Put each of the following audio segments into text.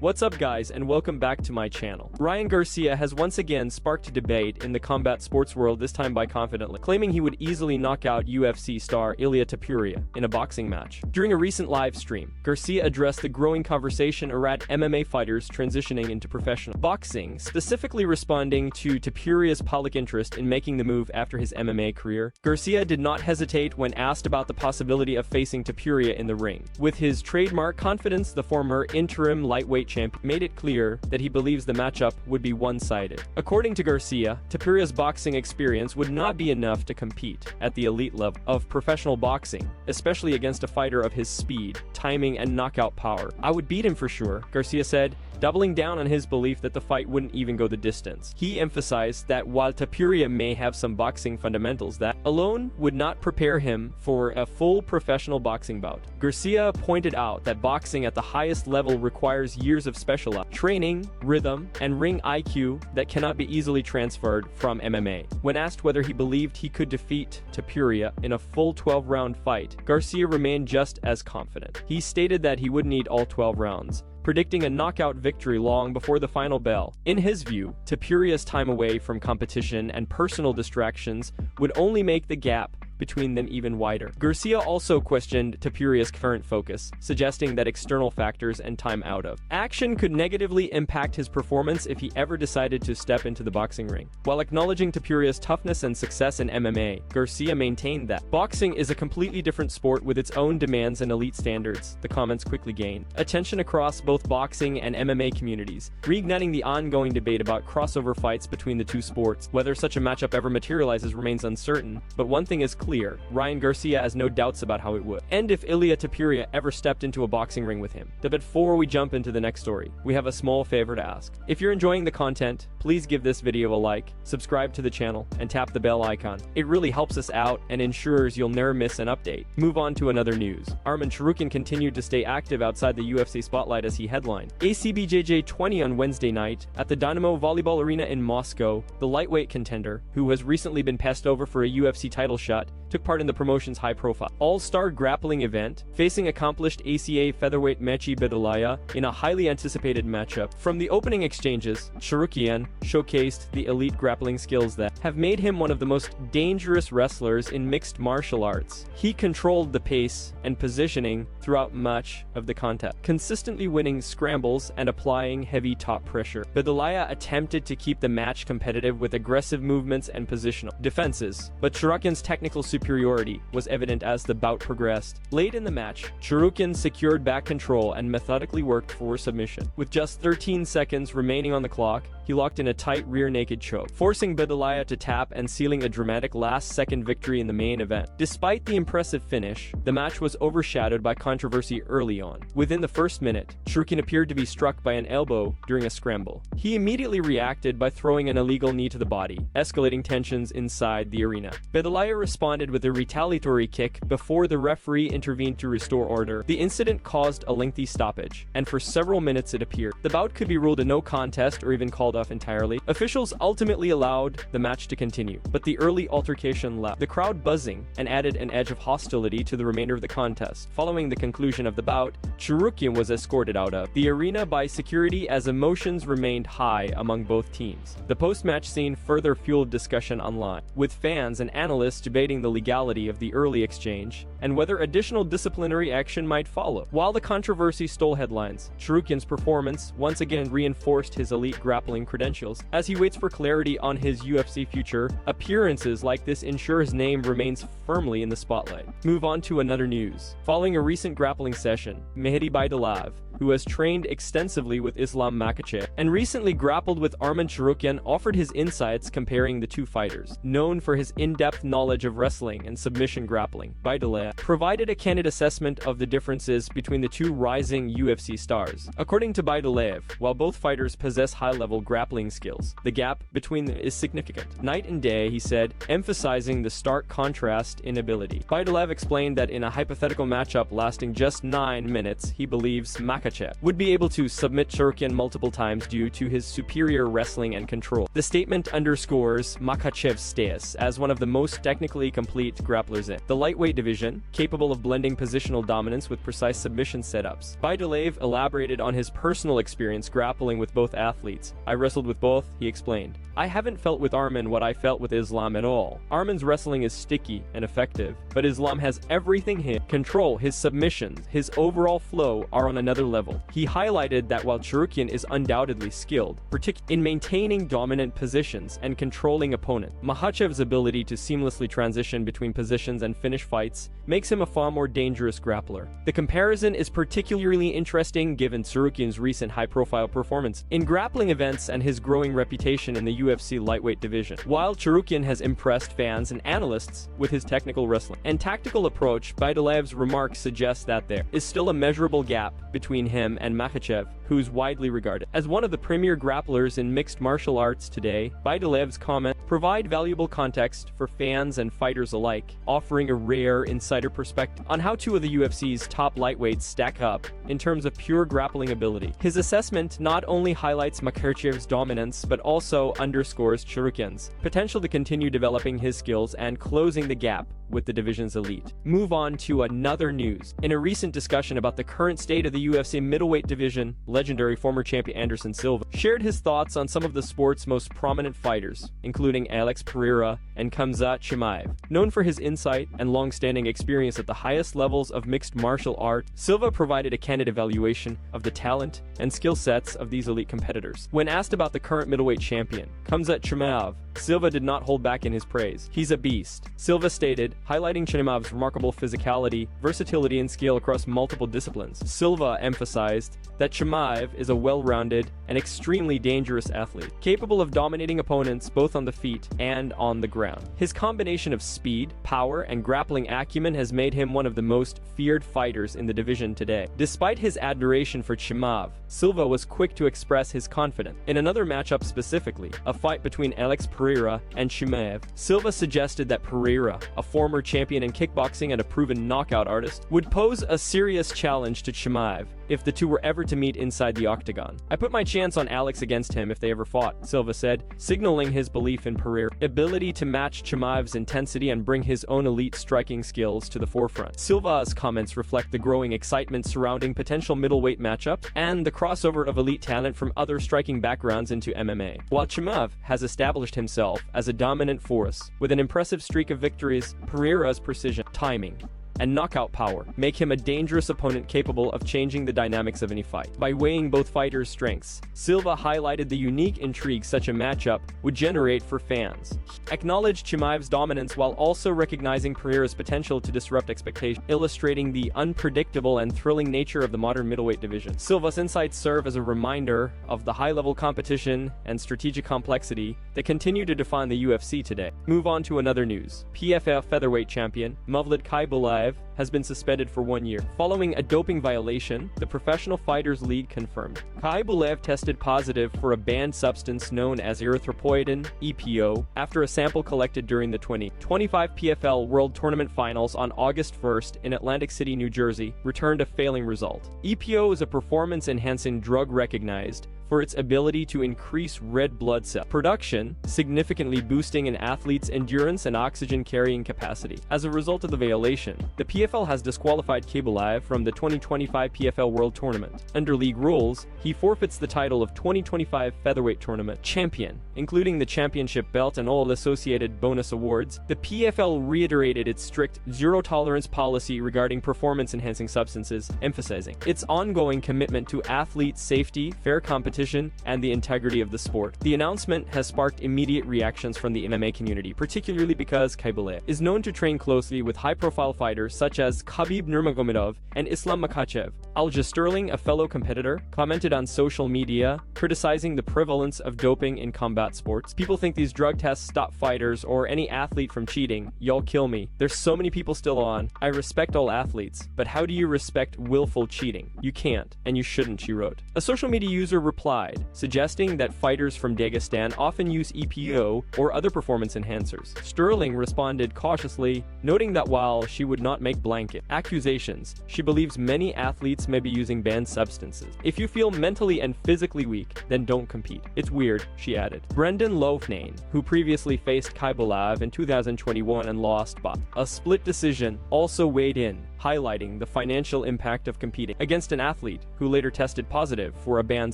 What's up guys and welcome back to my channel. Ryan Garcia has once again sparked a debate in the combat sports world, this time by confidently claiming he would easily knock out UFC star Ilia Topuria in a boxing match. During a recent live stream, Garcia addressed the growing conversation around MMA fighters transitioning into professional boxing, specifically responding to Topuria's public interest in making the move after his MMA career. Garcia did not hesitate when asked about the possibility of facing Topuria in the ring. With his trademark confidence, the former interim lightweight champion made it clear that he believes the matchup would be one-sided. According to Garcia, Topuria's boxing experience would not be enough to compete at the elite level of professional boxing, especially against a fighter of his speed, timing, and knockout power. "I would beat him for sure," Garcia said, doubling down on his belief that the fight wouldn't even go the distance. He emphasized that while Topuria may have some boxing fundamentals, that alone would not prepare him for a full professional boxing bout. Garcia pointed out that boxing at the highest level requires years of specialized training, rhythm, and ring IQ that cannot be easily transferred from MMA. When asked whether he believed he could defeat Topuria in a full 12-round fight, Garcia remained just as confident. He stated that he would need all 12 rounds, predicting a knockout victory long before the final bell. In his view, Topuria's time away from competition and personal distractions would only make the gap between them even wider. Garcia also questioned Topuria's current focus, suggesting that external factors and time out of action could negatively impact his performance if he ever decided to step into the boxing ring. While acknowledging Topuria's toughness and success in MMA, Garcia maintained that boxing is a completely different sport with its own demands and elite standards. The comments quickly gained attention across both boxing and MMA communities, reigniting the ongoing debate about crossover fights between the two sports. Whether such a matchup ever materializes remains uncertain, but one thing is clear: Ryan Garcia has no doubts about how it would end if Ilia Topuria ever stepped into a boxing ring with him. But before we jump into the next story, we have a small favor to ask. If you're enjoying the content, please give this video a like, subscribe to the channel, and tap the bell icon. It really helps us out and ensures you'll never miss an update. Move on to another news. Arman Tsarukyan continued to stay active outside the UFC spotlight as he headlined ACBJJ 20 on Wednesday night at the Dynamo Volleyball Arena in Moscow. The lightweight contender, who has recently been passed over for a UFC title shot, took part in the promotion's high-profile all-star grappling event, facing accomplished ACA featherweight Mechi Bedalaya in a highly anticipated matchup. From the opening exchanges, Tsarukyan showcased the elite grappling skills that have made him one of the most dangerous wrestlers in mixed martial arts. He controlled the pace and positioning throughout much of the contest, consistently winning scrambles and applying heavy top pressure. Bedalaya attempted to keep the match competitive with aggressive movements and positional defenses, but Tsarukyan's technical superiority was evident as the bout progressed. Late in the match, Tsarukyan secured back control and methodically worked for submission. With just 13 seconds remaining on the clock, he locked in a tight rear naked choke, forcing Bedalaya to tap and sealing a dramatic last-second victory in the main event. Despite the impressive finish, the match was overshadowed by controversy early on. Within the first minute, Tsarukyan appeared to be struck by an elbow during a scramble. He immediately reacted by throwing an illegal knee to the body, escalating tensions inside the arena. Bedalaya responded with a retaliatory kick before the referee intervened to restore order. The incident caused a lengthy stoppage, and for several minutes it appeared the bout could be ruled a no contest or even called off entirely. Officials ultimately allowed the match to continue, but the early altercation left the crowd buzzing and added an edge of hostility to the remainder of the contest. Following the conclusion of the bout, Tsarukyan was escorted out of the arena by security as emotions remained high among both teams. The post-match scene further fueled discussion online, with fans and analysts debating the legality of the early exchange and whether additional disciplinary action might follow. While the controversy stole headlines, Tsarukyan's performance once again reinforced his elite grappling credentials. As he waits for clarity on his UFC future, appearances like this ensure his name remains firmly in the spotlight. Move on to another news. Following a recent grappling session, Mehdi Baidalav, who has trained extensively with Islam Makhachev and recently grappled with Arman Tsarukyan, offered his insights comparing the two fighters. Known for his in-depth knowledge of wrestling and submission grappling, Baidalav provided a candid assessment of the differences between the two rising UFC stars. According to Baidalav, while both fighters possess high-level grappling skills, the gap between them is significant. Night and day, he said, emphasizing the stark contrast in ability. Baidalav explained that in a hypothetical matchup lasting just 9 minutes, he believes Makhachev Makhachev would be able to submit Chimaev multiple times due to his superior wrestling and control. The statement underscores Makhachev's status as one of the most technically complete grapplers in the lightweight division, capable of blending positional dominance with precise submission setups. Baidulev elaborated on his personal experience grappling with both athletes. "I wrestled with both," he explained. "I haven't felt with Arman what I felt with Islam at all. Arman's wrestling is sticky and effective, but Islam has everything his control, his submissions, his overall flow are on another level." He highlighted that while Chimaev is undoubtedly skilled, particularly in maintaining dominant positions and controlling opponent, Makhachev's ability to seamlessly transition between positions and finish fights makes him a far more dangerous grappler. The comparison is particularly interesting given Chimaev's recent high-profile performance in grappling events and his growing reputation in the UFC lightweight division. While Chimaev has impressed fans and analysts with his technical wrestling and tactical approach, Baidulev's remarks suggest that there is still a measurable gap between him and Makhachev, who's widely regarded as one of the premier grapplers in mixed martial arts today. Baidulev's comments provide valuable context for fans and fighters alike, offering a rare insider perspective on how two of the UFC's top lightweights stack up in terms of pure grappling ability. His assessment not only highlights Makhachev's dominance, but also underscores Chimaev's potential to continue developing his skills and closing the gap with the division's elite. Move on to another news. In a recent discussion about the current state of the UFC middleweight division, legendary former champion Anderson Silva shared his thoughts on some of the sport's most prominent fighters, including Alex Pereira and Khamzat Chimaev. Known for his insight and long-standing experience at the highest levels of mixed martial art, Silva provided a candid evaluation of the talent and skill sets of these elite competitors. When asked about the current middleweight champion, Khamzat Chimaev, Silva did not hold back in his praise. "He's a beast," Silva stated, highlighting Chimaev's remarkable physicality, versatility, and skill across multiple disciplines. Silva emphasized that Chimaev is a well-rounded and extremely dangerous athlete, capable of dominating opponents both on the feet and on the ground. His combination of speed, power, and grappling acumen has made him one of the most feared fighters in the division today. Despite his admiration for Chimaev, Silva was quick to express his confidence. In another matchup specifically, a fight between Alex Pereira and Chimaev, Silva suggested that Pereira, a former champion in kickboxing and a proven knockout artist, would pose a serious challenge to Chimaev if the two were ever to meet inside the octagon. "I put my chance on Alex against him if they ever fought," Silva said, signaling his belief in Pereira's ability to match Chimaev's intensity and bring his own elite striking skills to the forefront. Silva's comments reflect the growing excitement surrounding potential middleweight matchups and the crossover of elite talent from other striking backgrounds into MMA. While Chimaev has established himself as a dominant force with an impressive streak of victories, Pereira's precision, timing, and knockout power make him a dangerous opponent capable of changing the dynamics of any fight. By weighing both fighters' strengths, Silva highlighted the unique intrigue such a matchup would generate for fans. He acknowledged Chimaev's dominance while also recognizing Pereira's potential to disrupt expectations, illustrating the unpredictable and thrilling nature of the modern middleweight division. Silva's insights serve as a reminder of the high-level competition and strategic complexity that continue to define the UFC today. Move on to another news. PFL featherweight champion Mevlut Chimaev has been suspended for 1 year. Following a doping violation, the Professional Fighters League confirmed Chimaev tested positive for a banned substance known as erythropoietin, EPO, after a sample collected during the 2025 PFL World Tournament Finals on August 1st in Atlantic City, New Jersey, returned a failing result. EPO is a performance-enhancing drug recognized for its ability to increase red blood cell production, significantly boosting an athlete's endurance and oxygen-carrying capacity. As a result of the violation, the PFL has disqualified Chimaev from the 2025 PFL World Tournament. Under league rules, he forfeits the title of 2025 Featherweight Tournament champion, including the championship belt and all associated bonus awards. The PFL reiterated its strict zero-tolerance policy regarding performance-enhancing substances, emphasizing its ongoing commitment to athlete safety, fair competition, and the integrity of the sport. The announcement has sparked immediate reactions from the MMA community, particularly because Chimaev is known to train closely with high-profile fighters such as Khabib Nurmagomedov and Islam Makhachev. Aljaz Sterling, a fellow competitor, commented on social media, criticizing the prevalence of doping in combat sports. "People think these drug tests stop fighters or any athlete from cheating. Y'all kill me. There's so many people still on. I respect all athletes, but how do you respect willful cheating? You can't, and you shouldn't," she wrote. A social media user replied replied, suggesting that fighters from Dagestan often use EPO or other performance enhancers. Sterling responded cautiously, noting that while she would not make blanket accusations, she believes many athletes may be using banned substances. If you feel mentally and physically weak, then don't compete. It's weird, she added. Brendan Loughnane, who previously faced Chimaev in 2021 and lost by a split decision, also weighed in, highlighting the financial impact of competing against an athlete who later tested positive for a banned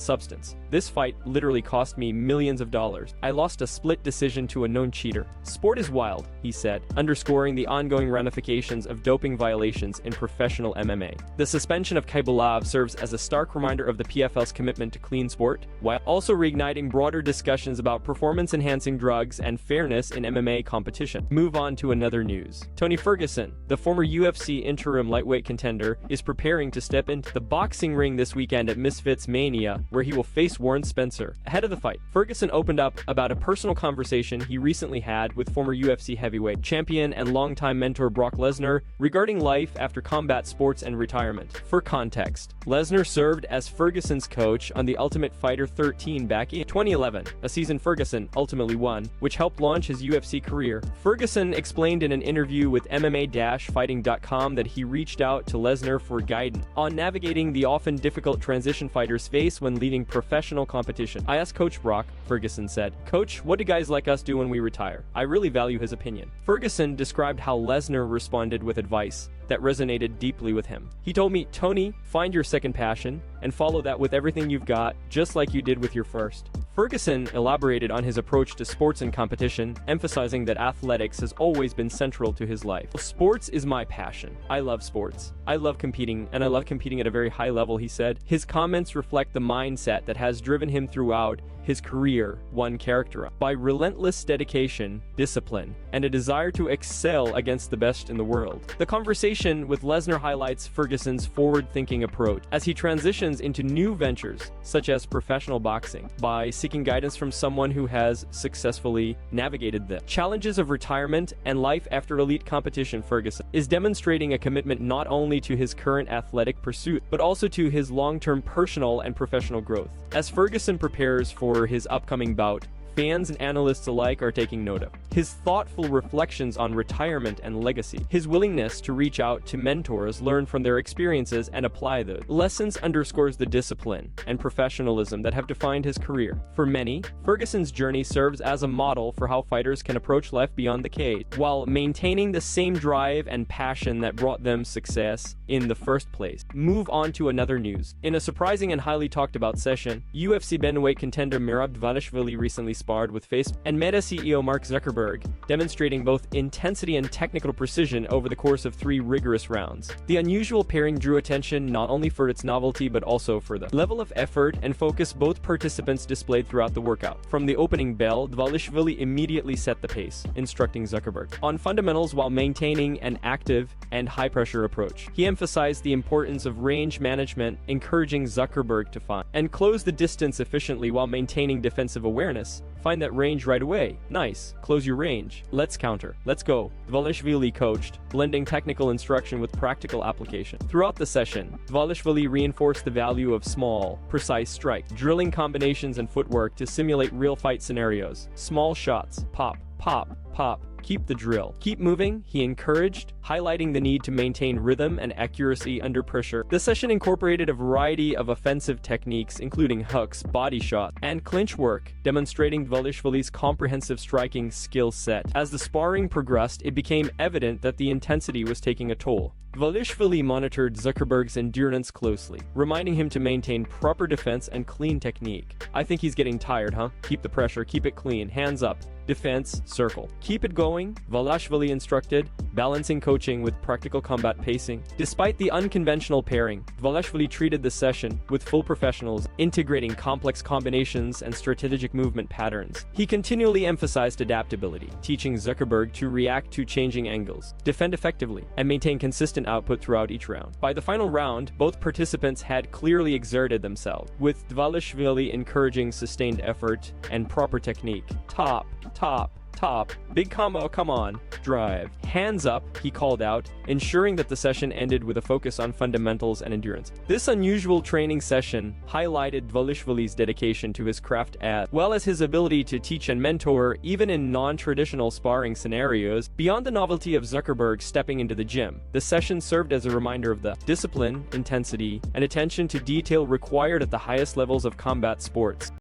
substance. This fight literally cost me millions of dollars. I lost a split decision to a known cheater. Sport is wild, he said, underscoring the ongoing ramifications of doping violations in professional MMA. The suspension of Chimaev serves as a stark reminder of the PFL's commitment to clean sport, while also reigniting broader discussions about performance-enhancing drugs and fairness in MMA competition. Move on to another news. Tony Ferguson, the former UFC interim lightweight contender, is preparing to step into the boxing ring this weekend at Misfits Mania, where he will face Warren Spencer. Ahead of the fight, Ferguson opened up about a personal conversation he recently had with former UFC heavyweight champion and longtime mentor Brock Lesnar regarding life after combat sports and retirement. For context, Lesnar served as Ferguson's coach on The Ultimate Fighter 13 back in 2011, a season Ferguson ultimately won, which helped launch his UFC career. Ferguson explained in an interview with MMA-Fighting.com that he reached out to Lesnar for guidance on navigating the often difficult transition fighters face when leading professional competition. I asked Coach Brock, Ferguson said, "Coach, what do guys like us do when we retire? I really value his opinion." Ferguson described how Lesnar responded with advice that resonated deeply with him. He told me, "Tony, find your second passion and follow that with everything you've got, just like you did with your first." Ferguson elaborated on his approach to sports and competition, emphasizing that athletics has always been central to his life. "Sports is my passion. I love sports. I love competing, and I love competing at a very high level," he said. His comments reflect the mindset that has driven him throughout his career, one characterized by relentless dedication, discipline, and a desire to excel against the best in the world. The conversation with Lesnar highlights Ferguson's forward-thinking approach as he transitions into new ventures, such as professional boxing, by seeking guidance from someone who has successfully navigated the challenges of retirement and life after elite competition. Ferguson is demonstrating a commitment not only to his current athletic pursuit, but also to his long-term personal and professional growth. As Ferguson prepares for his upcoming bout, fans and analysts alike are taking note of his thoughtful reflections on retirement and legacy, his willingness to reach out to mentors, learn from their experiences, and apply those lessons underscores the discipline and professionalism that have defined his career. For many, Ferguson's journey serves as a model for how fighters can approach life beyond the cage, while maintaining the same drive and passion that brought them success in the first place. Move on to another news. In a surprising and highly talked about session, UFC bantamweight contender Merab Dvalishvili recently sparred with Facebook and Meta CEO Mark Zuckerberg, demonstrating both intensity and technical precision over the course of 3 rigorous rounds. The unusual pairing drew attention not only for its novelty but also for the level of effort and focus both participants displayed throughout the workout. From the opening bell, Dvalishvili immediately set the pace, instructing Zuckerberg on fundamentals while maintaining an active and high-pressure approach. He emphasized the importance of range management, encouraging Zuckerberg to find and close the distance efficiently while maintaining defensive awareness. "Find that range right away. Nice. Close your range. Let's counter. Let's go," Dvalishvili coached, blending technical instruction with practical application. Throughout the session, Dvalishvili reinforced the value of small, precise strike, drilling combinations and footwork to simulate real fight scenarios. Small shots. Pop, pop, pop. Keep the drill. Keep moving, he encouraged, highlighting the need to maintain rhythm and accuracy under pressure. The session incorporated a variety of offensive techniques, including hooks, body shots, and clinch work, demonstrating Dvalishvili's comprehensive striking skill set. As the sparring progressed, it became evident that the intensity was taking a toll. Dvalishvili monitored Zuckerberg's endurance closely, reminding him to maintain proper defense and clean technique. "I think he's getting tired, huh? Keep the pressure, keep it clean, hands up. Defense, circle. Keep it going," Dvalishvili instructed, balancing coaching with practical combat pacing. Despite the unconventional pairing, Dvalishvili treated the session with full professionalism, integrating complex combinations and strategic movement patterns. He continually emphasized adaptability, teaching Zuckerberg to react to changing angles, defend effectively, and maintain consistent output throughout each round. By the final round, both participants had clearly exerted themselves, with Dvalishvili encouraging sustained effort and proper technique. Top, top, top, big combo, come on, drive. Hands up, he called out, ensuring that the session ended with a focus on fundamentals and endurance. This unusual training session highlighted Dvalishvili's dedication to his craft as well as his ability to teach and mentor even in non-traditional sparring scenarios. Beyond the novelty of Zuckerberg stepping into the gym, the session served as a reminder of the discipline, intensity, and attention to detail required at the highest levels of combat sports.